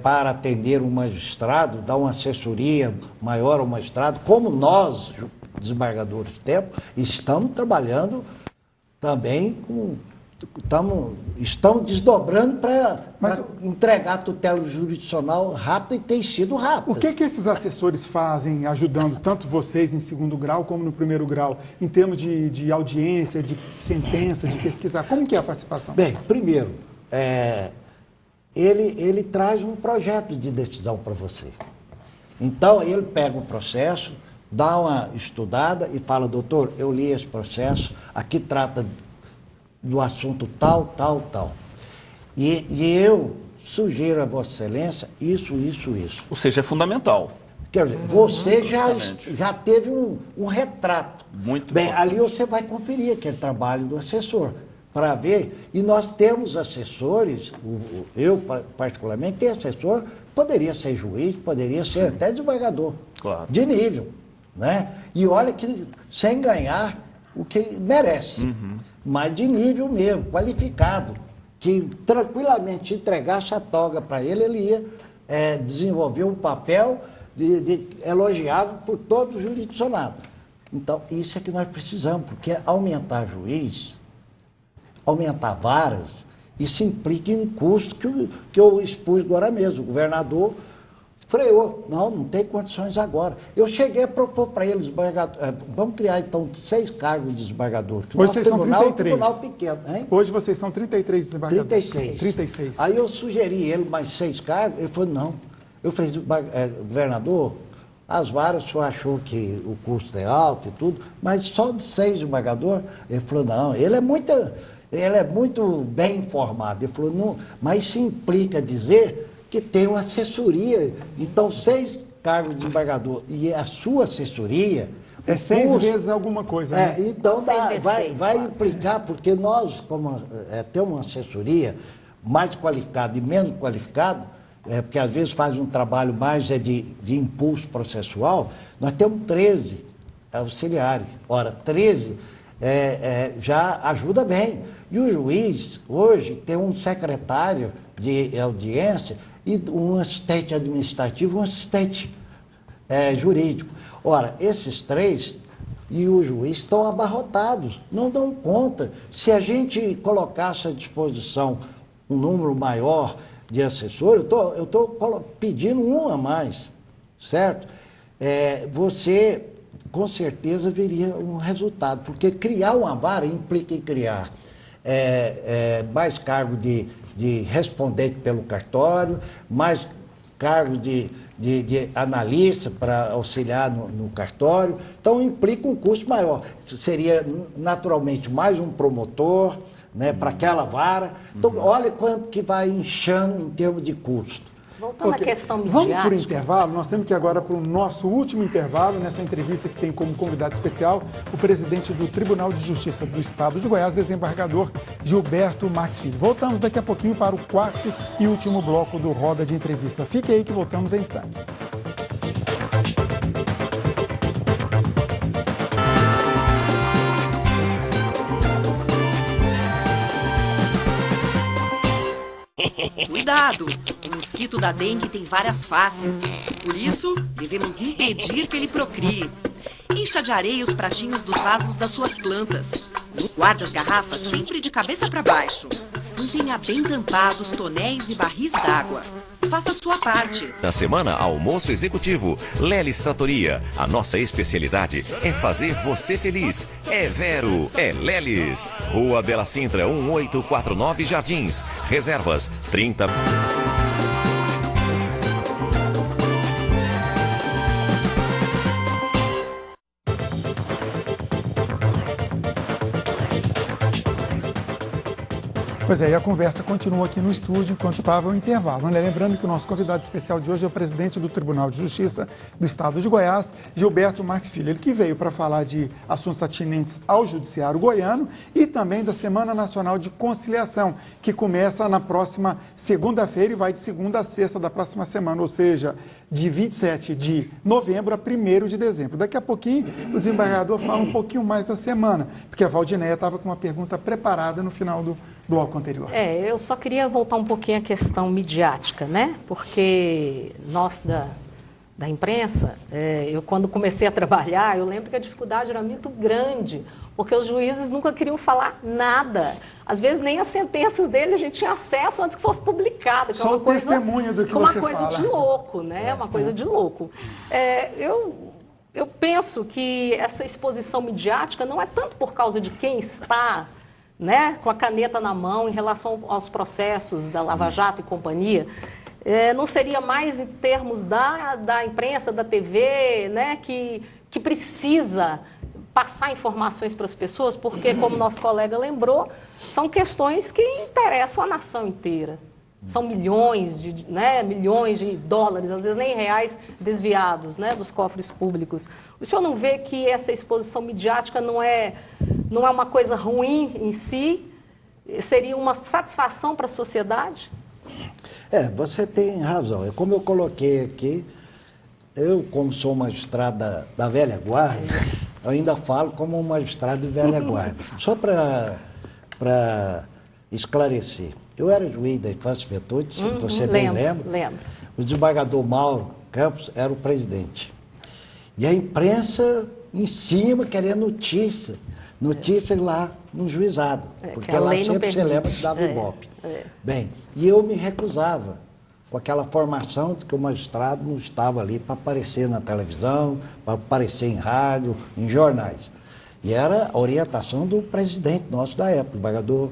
para atender um magistrado, dar uma assessoria maior ao magistrado, como nós, desembargadores, temos, estamos trabalhando também estamos desdobrando para entregar a tutela jurisdicional rápido e tem sido rápido. O que esses assessores fazem ajudando tanto vocês em segundo grau como no primeiro grau, em termos de audiência, de sentença, de pesquisa? Como que é a participação? Bem, primeiro, ele traz um projeto de decisão para você. Então, ele pega o processo, dá uma estudada e fala, doutor, eu li esse processo, aqui trata do assunto tal, tal, tal. E eu sugiro a Vossa Excelência isso. Ou seja, é fundamental. Quer dizer, você já teve um retrato. Muito bem. importante. Ali você vai conferir aquele trabalho do assessor, para ver. E nós temos assessores, eu particularmente tenho assessor, poderia ser juiz, poderia ser até desembargador, claro, de nível, né? E olha que sem ganhar o que merece, mas de nível mesmo, qualificado, que tranquilamente entregasse a toga para ele, ele ia desenvolver um papel elogiável por todos os jurisdicionados. Então, isso é que nós precisamos, porque aumentar juiz, aumentar varas, isso implica em um custo que eu expus agora mesmo. O governador freou. Não tem condições agora. Eu cheguei a propor para eles, vamos criar então 6 cargos de desembargador. Hoje vocês são 33. É um tribunal pequeno, hein? Hoje vocês são 33 desembargadores. 36. Aí eu sugeri ele mais 6 cargos, ele falou, não. Eu falei, governador, as varas o senhor achou que o custo é alto e tudo, mas só de 6 desembargadores? Ele falou, não, ele é muito bem informado. Ele falou, não, mas isso implica dizer que tem uma assessoria. Então, 6 cargos de desembargador e a sua assessoria... É 6 vezes alguma coisa, né? Então, vai implicar, porque nós, como temos uma assessoria mais qualificada e menos qualificada, porque às vezes faz um trabalho mais de impulso processual, nós temos 13 auxiliares. Ora, 13 já ajuda bem. E o juiz, hoje, tem um secretário de audiência e um assistente administrativo e um assistente jurídico. Ora, esses 3 e o juiz estão abarrotados, não dão conta. Se a gente colocasse à disposição um número maior de assessores, eu estou pedindo um a mais, certo? Você, com certeza, veria um resultado, porque criar uma vara implica em criar mais cargo de respondente pelo cartório, mais cargo de analista para auxiliar no cartório. Então, implica um custo maior. Seria, naturalmente, mais um promotor, né, para aquela vara. Então, olha quanto que vai inchando em termos de custo. Voltando à questão midiática. Vamos para o intervalo. Nós temos que ir agora para o nosso último intervalo, nessa entrevista que tem como convidado especial o presidente do Tribunal de Justiça do Estado de Goiás, desembargador Gilberto Marques Filho. Voltamos daqui a pouquinho para o 4º e último bloco do Roda de Entrevista. Fique aí que voltamos em instantes. Cuidado! O mosquito da dengue tem várias faces. Por isso, devemos impedir que ele procrie. Encha de areia os pratinhos dos vasos das suas plantas. Guarde as garrafas sempre de cabeça para baixo. Mantenha bem tampados tonéis e barris d'água. Faça a sua parte. Na semana, almoço executivo. Lelis Tratoria. A nossa especialidade é fazer você feliz. É Vero, é Lelis. Rua Bela Sintra, 1849 Jardins. Reservas 30... Pois é, e a conversa continua aqui no estúdio enquanto estava o intervalo, né? Lembrando que o nosso convidado especial de hoje é o presidente do Tribunal de Justiça do Estado de Goiás, Gilberto Marques Filho. Ele que veio para falar de assuntos atinentes ao judiciário goiano e também da Semana Nacional de Conciliação, que começa na próxima segunda-feira e vai de segunda a sexta da próxima semana, ou seja, de 27 de novembro a 1º de dezembro. Daqui a pouquinho o desembargador fala um pouquinho mais da semana, porque a Valdinéia estava com uma pergunta preparada no final do bloco anterior. Eu só queria voltar um pouquinho à questão midiática, né? Porque nós da imprensa, eu quando comecei a trabalhar, eu lembro que a dificuldade era muito grande, porque os juízes nunca queriam falar nada. Às vezes nem as sentenças dele a gente tinha acesso antes que fosse publicada. Só o testemunho do que você fala. Uma coisa de louco, né? Uma coisa de louco. Eu penso que essa exposição midiática não é tanto por causa de quem está, né, com a caneta na mão em relação aos processos da Lava Jato e companhia, não seria mais em termos da imprensa, da TV, né, que precisa passar informações para as pessoas, porque, como nosso colega lembrou, são questões que interessam a nação inteira. São milhões de dólares, às vezes nem reais, desviados, né, dos cofres públicos. O senhor não vê que essa exposição midiática não é uma coisa ruim em si? Seria uma satisfação para a sociedade? Você tem razão. Como eu coloquei aqui, eu, como sou magistrado da velha guarda, eu ainda falo como um magistrado de velha guarda. Só para esclarecer. Eu era juiz da Infância e Juventude, você bem lembra? Lembro. O desembargador Mauro Campos era o presidente. E a imprensa em cima querendo notícia lá no juizado. Porque lá sempre você lembra que dava ibope. Bem, e eu me recusava com aquela formação de que o magistrado não estava ali para aparecer na televisão, para aparecer em rádio, em jornais. E era a orientação do presidente nosso da época, o desembargador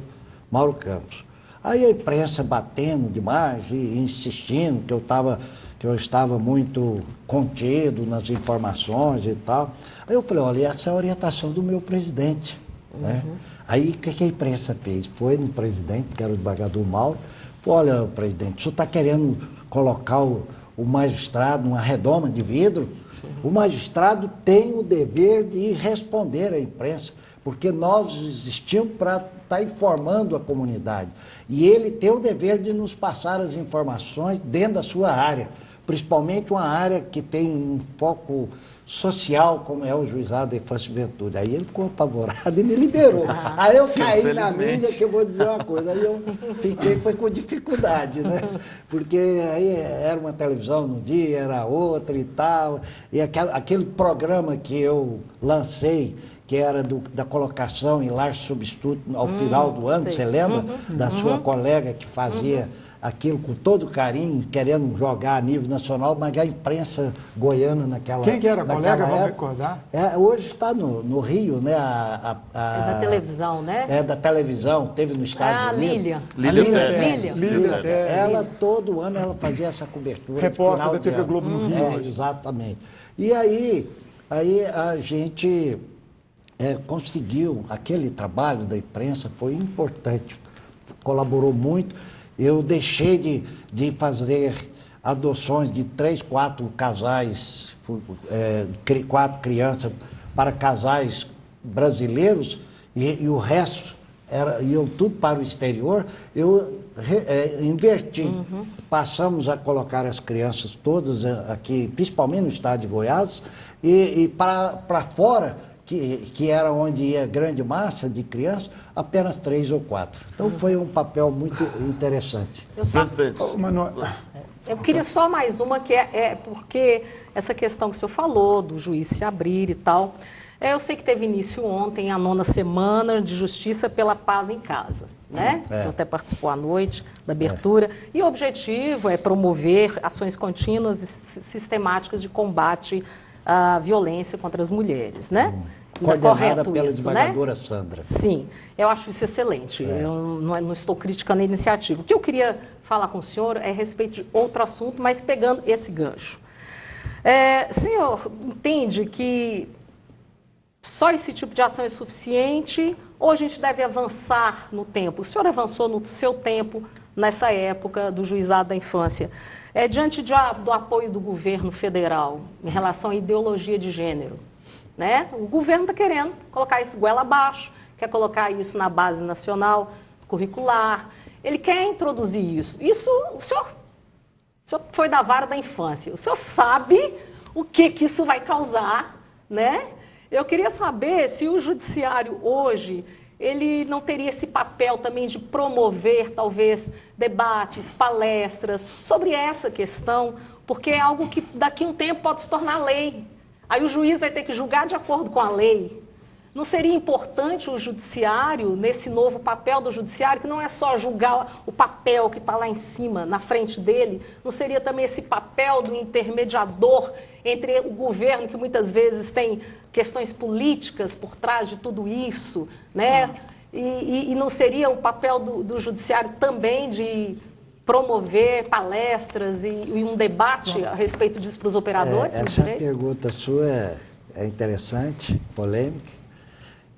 Mauro Campos. Aí a imprensa batendo demais e insistindo que eu estava muito contido nas informações e tal. Aí eu falei, olha, essa é a orientação do meu presidente. Né? Aí o que a imprensa fez? Foi no presidente, que era o desembargador Mauro, falou, olha, presidente, o senhor está querendo colocar o magistrado numa redoma de vidro? O magistrado tem o dever de responder à imprensa, porque nós existimos para estar informando a comunidade. E ele tem o dever de nos passar as informações dentro da sua área, principalmente uma área que tem um foco social, como é o juizado da Infância e Juventude. Aí ele ficou apavorado e me liberou. Aí eu caí na mídia, que eu vou dizer uma coisa, aí eu foi com dificuldade, né? Porque aí era uma televisão num dia, era outra e tal, e aquele programa que eu lancei, que era da colocação em lar substituto ao final do ano, você lembra? Da sua colega que fazia aquilo com todo carinho, querendo jogar a nível nacional, mas a imprensa goiana naquela época. Quem que era a colega, vamos recordar? Hoje está no Rio, né? É da televisão, né? É da televisão, teve no Estados Unidos. Lília. Ela, todo ano, ela fazia essa cobertura. Repórter da TV Globo no Rio. Exatamente. E aí a gente conseguiu, aquele trabalho da imprensa foi importante, colaborou muito. Eu deixei de fazer adoções de 3, 4 casais, 4 crianças para casais brasileiros e o resto iam tudo para o exterior. Eu inverti. Passamos a colocar as crianças todas aqui, principalmente no estado de Goiás, e para fora, que era onde ia grande massa de crianças, apenas 3 ou 4. Então foi um papel muito interessante. Eu queria só mais uma, que porque essa questão que o senhor falou, do juiz se abrir e tal. Eu sei que teve início ontem a 9ª Semana de Justiça pela Paz em Casa, né? O senhor até participou à noite da abertura. E o objetivo é promover ações contínuas e sistemáticas de combate à violência contra as mulheres, né? Coordenada pela desembargadora Sandra. Sim, eu acho isso excelente. Eu não estou criticando a iniciativa. O que eu queria falar com o senhor é a respeito de outro assunto, mas pegando esse gancho. Senhor, entende que só esse tipo de ação é suficiente ou a gente deve avançar no tempo? O senhor avançou no seu tempo, nessa época do juizado da infância. Diante do apoio do governo federal em relação à ideologia de gênero, né? O governo está querendo colocar isso goela abaixo, quer colocar isso na base nacional, curricular. Ele quer introduzir isso. O senhor foi da vara da infância. O senhor sabe o que isso vai causar, né? Eu queria saber se o judiciário hoje, ele não teria esse papel também de promover, talvez, debates, palestras sobre essa questão, porque é algo que daqui a um tempo pode se tornar lei. Aí o juiz vai ter que julgar de acordo com a lei. Não seria importante o judiciário, nesse novo papel do judiciário, que não é só julgar o papel que está lá em cima, na frente dele, não seria também esse papel do intermediador entre o governo, que muitas vezes tem questões políticas por trás de tudo isso, né? E não seria o papel do judiciário também de promover palestras e um debate a respeito disso para os operadores? Essa pergunta sua é interessante, polêmica.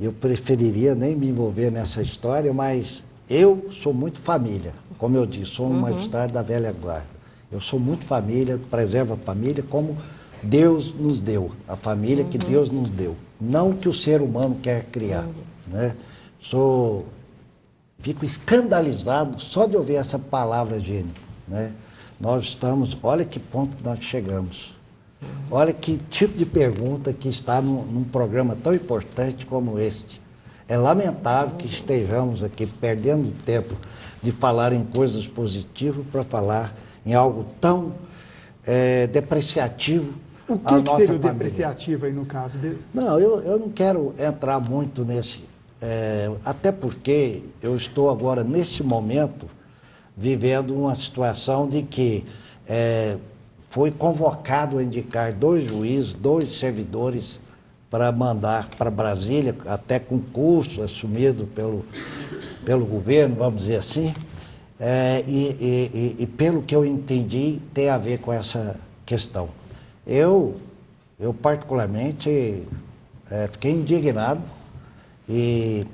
Eu preferiria nem me envolver nessa história, mas eu sou muito família. Como eu disse, sou um magistrado da velha guarda. Eu sou muito família, preservo a família como Deus nos deu, a família que Deus nos deu, não que o ser humano quer criar, né? Fico escandalizado só de ouvir essa palavra gênero, né? Nós estamos, olha que ponto nós chegamos, olha que tipo de pergunta que está num programa tão importante como este. É lamentável que estejamos aqui perdendo tempo de falar em coisas positivas para falar em algo tão depreciativo. O que seria o depreciativo aí no caso dele? Não, eu não quero entrar muito nesse, até porque eu estou agora, nesse momento, vivendo uma situação de que foi convocado a indicar 2 juízes, 2 servidores para mandar para Brasília, até com curso assumido pelo governo, vamos dizer assim, e pelo que eu entendi, tem a ver com essa questão. Eu particularmente, fiquei indignado e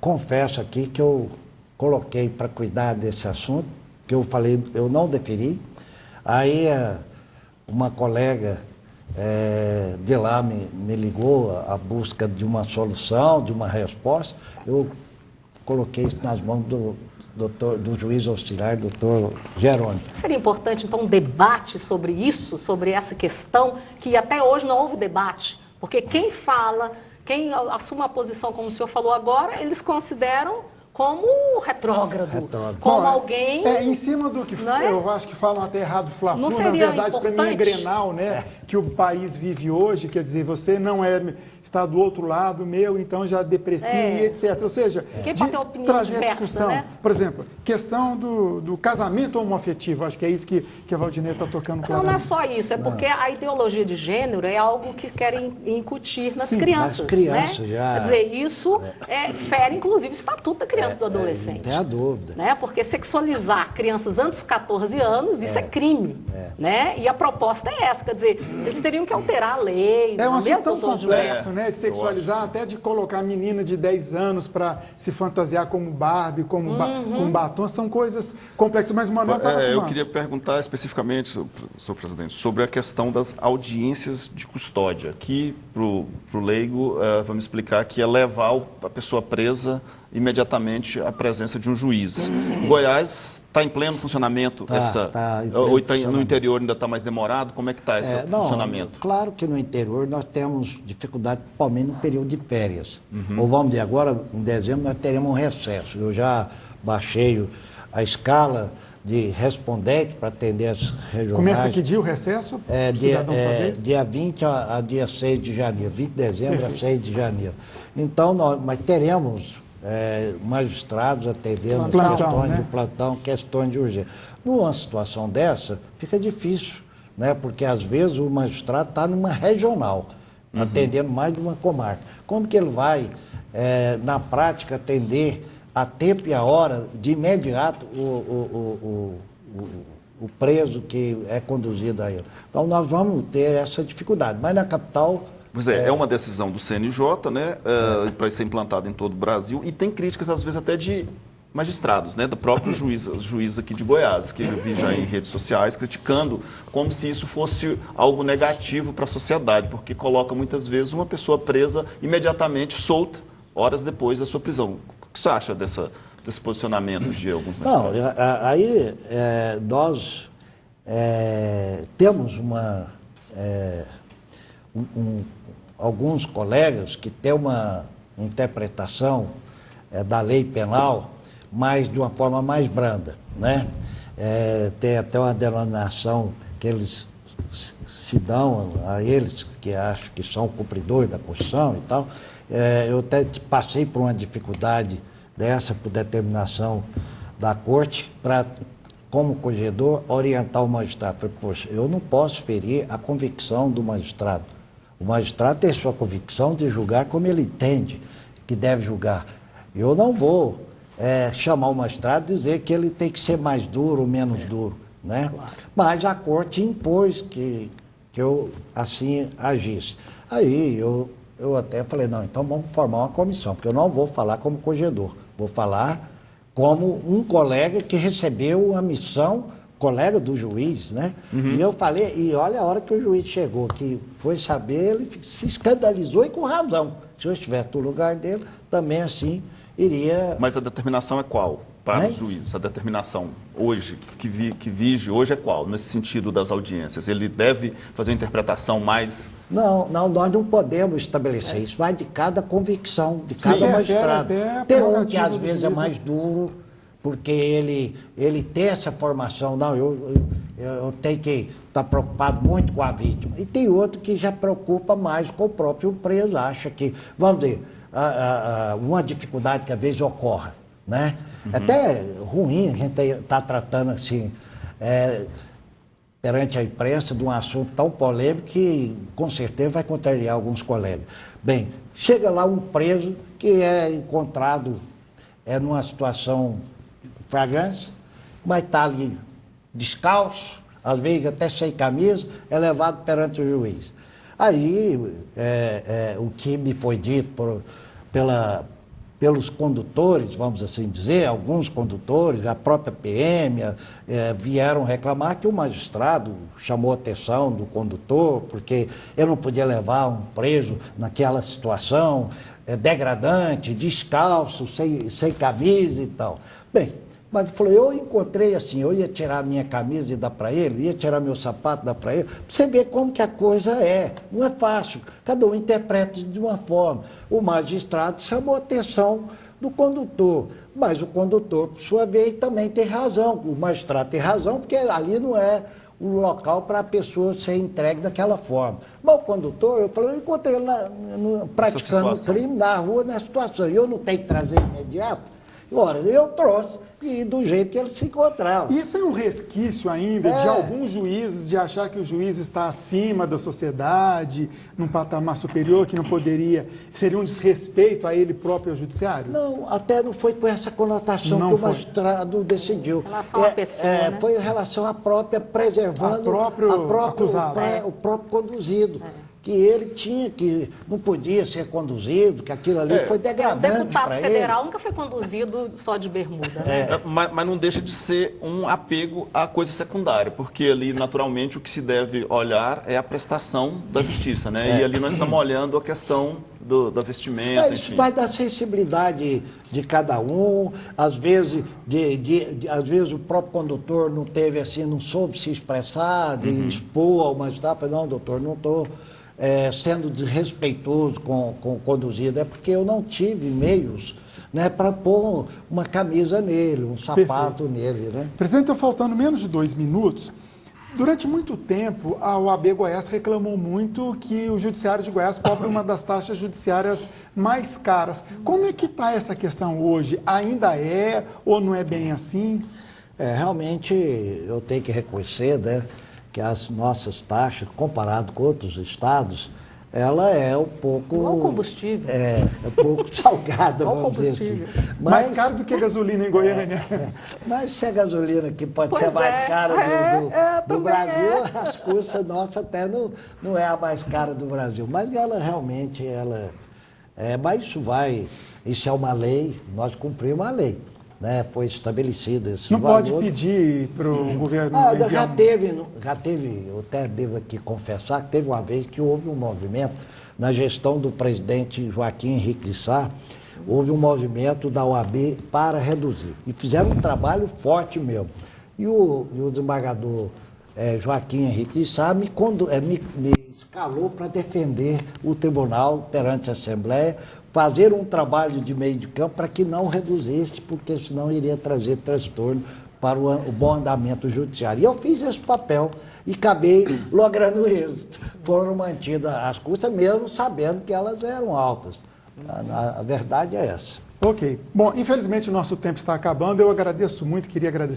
confesso aqui que eu coloquei para cuidar desse assunto, que eu falei, eu não deferi. Aí uma colega de lá me ligou à busca de uma solução, de uma resposta. Eu coloquei isso nas mãos do juiz auxiliar, doutor Jerônimo. Seria importante, então, um debate sobre isso, sobre essa questão, que até hoje não houve debate. Porque quem fala, quem assume uma posição, como o senhor falou agora, eles consideram como retrógrado. Como alguém... em cima do que eu acho que falam até errado, Fla-Flu, na verdade, para mim é Grenal, né? Que o país vive hoje, quer dizer, você não está do outro lado meu, então já deprecia e etc. Ou seja, trazer a discussão. Né? Por exemplo, questão do casamento homoafetivo, acho que é isso que a Valdinei está tocando claramente. Não é só isso, é porque a ideologia de gênero é algo que querem incutir nas crianças. Nas crianças, né? já. Quer dizer, isso fere, inclusive, o estatuto da criança e do adolescente. Não tem a dúvida. Né? Porque sexualizar crianças antes dos 14 anos, isso é crime. Né? E a proposta é essa, quer dizer, eles teriam que alterar a lei. É um assunto tão complexo, né? De sexualizar, até de colocar a menina de 10 anos para se fantasiar como Barbie, como batom, são coisas complexas. Mas o Manuel eu queria perguntar especificamente, senhor presidente, sobre a questão das audiências de custódia. Aqui, para o leigo, vamos explicar que é levar a pessoa presa imediatamente a presença de um juiz. Goiás está em pleno funcionamento? No interior ainda está mais demorado? Como é que está esse funcionamento? Claro que no interior nós temos dificuldade, principalmente no período de férias. Ou vamos dizer, agora em dezembro nós teremos um recesso. Eu já baixei a escala de respondente para atender as regionais. Começa que dia o recesso? Dia 20 a dia 6 de janeiro, 20 de dezembro a 6 de janeiro. Então, mas teremos magistrados atendendo questões de plantão, questões de urgência. Numa situação dessa, fica difícil, né? Porque às vezes o magistrado está numa regional, atendendo mais de uma comarca. Como que ele vai, na prática, atender a tempo e a hora, de imediato, o preso que é conduzido a ele? Então, nós vamos ter essa dificuldade. Mas na capital... Pois é uma decisão do CNJ, né, para ser implantado em todo o Brasil, e tem críticas, às vezes, até de magistrados, né, do próprio juiz aqui de Goiás, que eu vi já em redes sociais, criticando como se isso fosse algo negativo para a sociedade, porque coloca, muitas vezes, uma pessoa presa imediatamente solta, horas depois da sua prisão. O que você acha desse posicionamento de alguns magistrados? Não, aí nós temos alguns colegas que têm uma interpretação da lei penal, mas de uma forma mais branda, né? Tem até uma denominação que eles se dão a eles, que acho que são cumpridores da Constituição e tal. Eu até passei por uma dificuldade dessa, por determinação da Corte, para, como corregedor, orientar o magistrado. Falei, poxa, eu não posso ferir a convicção do magistrado. O magistrado tem sua convicção de julgar como ele entende que deve julgar. Eu não vou chamar o magistrado e dizer que ele tem que ser mais duro ou menos duro, né? Claro. Mas a Corte impôs que eu assim agisse. Aí eu até falei, não, então vamos formar uma comissão, porque eu não vou falar como corregedor, vou falar como um colega que recebeu a missão, colega do juiz, né? E eu falei, e olha a hora que o juiz chegou, que foi saber, ele se escandalizou e com razão. Se eu estivesse no lugar dele, também assim iria... Mas a determinação é qual para os juízes? A determinação hoje, que vige hoje é qual, nesse sentido das audiências? Ele deve fazer uma interpretação mais... Não, nós não podemos estabelecer. Isso vai de cada convicção, de cada magistrado. Tem um que às vezes é mais duro, porque ele tem essa formação. Não, eu tenho que estar preocupado muito com a vítima. E tem outro que já preocupa mais com o próprio preso, acha que, vamos dizer, uma dificuldade que às vezes ocorre, né? Até ruim a gente está tratando assim, perante a imprensa, de um assunto tão polêmico que com certeza vai contrariar alguns colegas. Bem, chega lá um preso que é encontrado numa situação flagrante, mas está ali descalço, às vezes até sem camisa, é levado perante o juiz. Aí, o que me foi dito pelos condutores, vamos assim dizer, alguns condutores, a própria PM, vieram reclamar que o magistrado chamou a atenção do condutor, porque ele não podia levar um preso naquela situação degradante, descalço, sem camisa e tal. Bem, mas ele falou, eu encontrei assim, eu ia tirar a minha camisa e dar para ele, ia tirar meu sapato e dar para ele, para você ver como que a coisa é. Não é fácil, cada um interpreta de uma forma. O magistrado chamou a atenção do condutor, mas o condutor, por sua vez, também tem razão. O magistrado tem razão, porque ali não é o local para a pessoa ser entregue daquela forma. Mas o condutor, eu falei, eu encontrei ele praticando um crime na rua, nessa situação, e eu não tenho que trazer imediato. Ora, eu trouxe, e do jeito que ele se encontrava. Isso é um resquício ainda de alguns juízes, de achar que o juiz está acima da sociedade, num patamar superior, que não poderia, seria um desrespeito a ele próprio ao judiciário? Não, até não foi com essa conotação que o magistrado decidiu. Em relação à pessoa, né? Foi em relação à própria, preservando o próprio conduzido. Que ele tinha que, não podia ser conduzido, que aquilo ali foi degradante para ele. O deputado federal nunca foi conduzido só de bermuda, né? Mas não deixa de ser um apego à coisa secundária, porque ali, naturalmente, o que se deve olhar é a prestação da justiça, né? E ali nós estamos olhando a questão da vestimenta, Isso vai da sensibilidade de cada um. Às vezes, às vezes o próprio condutor não teve assim, não soube se expressar, de expor, mas tá, falei, não, doutor, não estou sendo desrespeitoso com o conduzido, é porque eu não tive meios, né, para pôr uma camisa nele, um sapato nele, né? Presidente, estou faltando menos de 2 minutos. Durante muito tempo, a OAB Goiás reclamou muito que o Judiciário de Goiás cobra uma das taxas judiciárias mais caras. Como é que está essa questão hoje? Ainda é ou não é bem assim? Realmente, eu tenho que reconhecer, né, que as nossas taxas, comparado com outros estados, ela é um pouco... Igual combustível. É um pouco salgada, vamos dizer assim. Mais caro do que gasolina em Goiânia. Mas se a gasolina que pode ser mais cara do Brasil, as custas nossas até não é a mais cara do Brasil. Mas ela realmente, mas isso é uma lei, nós cumprimos a lei. Né, foi estabelecido esse valor. Não pode pedir para o governo... Já teve, eu até devo aqui confessar, que teve uma vez que houve um movimento, na gestão do presidente Joaquim Henrique de Sá, houve um movimento da OAB para reduzir. E fizeram um trabalho forte mesmo. E o desembargador Joaquim Henrique de Sá me escalou para defender o tribunal perante a Assembleia, fazer um trabalho de meio de campo para que não reduzisse, porque senão iria trazer transtorno para o bom andamento judiciário. E eu fiz esse papel e acabei logrando êxito. Foram mantidas as custas, mesmo sabendo que elas eram altas. A verdade é essa. Ok. Bom, infelizmente o nosso tempo está acabando. Eu agradeço muito,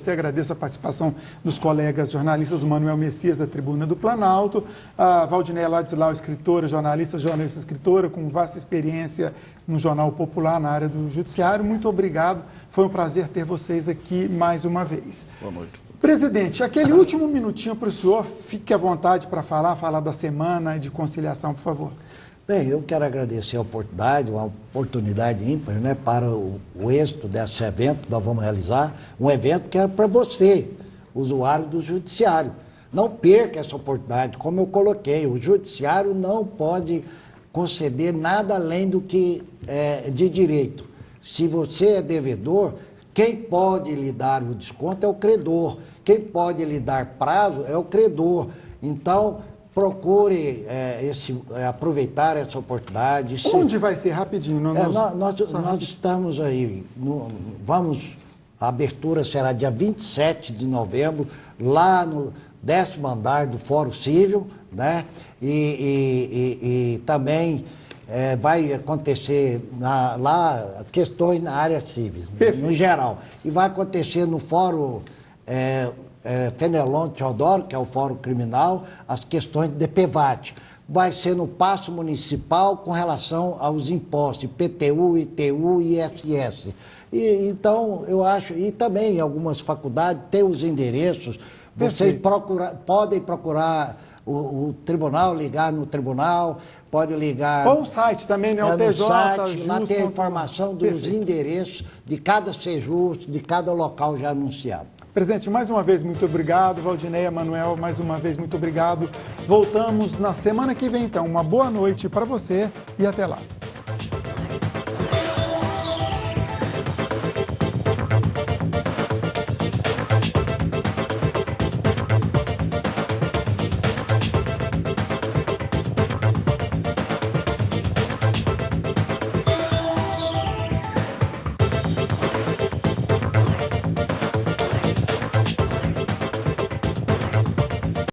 agradeço a participação dos colegas jornalistas, o Manuel Messias, da Tribuna do Planalto, a Valdinéia Ladislau, escritora, jornalista escritora, com vasta experiência no Jornal Popular, na área do Judiciário. Muito obrigado. Foi um prazer ter vocês aqui mais uma vez. Boa noite. Presidente, aquele último minutinho para o senhor, fique à vontade para falar da semana de conciliação, por favor. Bem, eu quero agradecer a oportunidade, uma oportunidade ímpar, né, para o êxito desse evento que nós vamos realizar, um evento que é para você, usuário do Judiciário. Não perca essa oportunidade, como eu coloquei, o Judiciário não pode conceder nada além do que de direito. Se você é devedor, quem pode lhe dar o desconto é o credor, quem pode lhe dar prazo é o credor. Então, procure aproveitar essa oportunidade. Onde vai ser rapidinho? Nós estamos aí, a abertura será dia 27 de novembro, lá no 10º andar do Fórum Civil, né? E também vai acontecer lá questões na área civil, no geral. E vai acontecer no Fórum Fenelon Teodoro, que é o Fórum Criminal, as questões de DPVAT. Vai ser no Paço Municipal com relação aos impostos, IPTU, ITU e ISS. Então, eu acho, e também em algumas faculdades tem os endereços, vocês podem procurar o tribunal, ligar no tribunal, pode ligar... Ou o site também, né? O TJ, site, lá tem a informação dos endereços de cada Sejus, de cada local já anunciado. Presidente, mais uma vez, muito obrigado. Valdinéia, Manuel, mais uma vez, muito obrigado. Voltamos na semana que vem, então. Uma boa noite para você e até lá.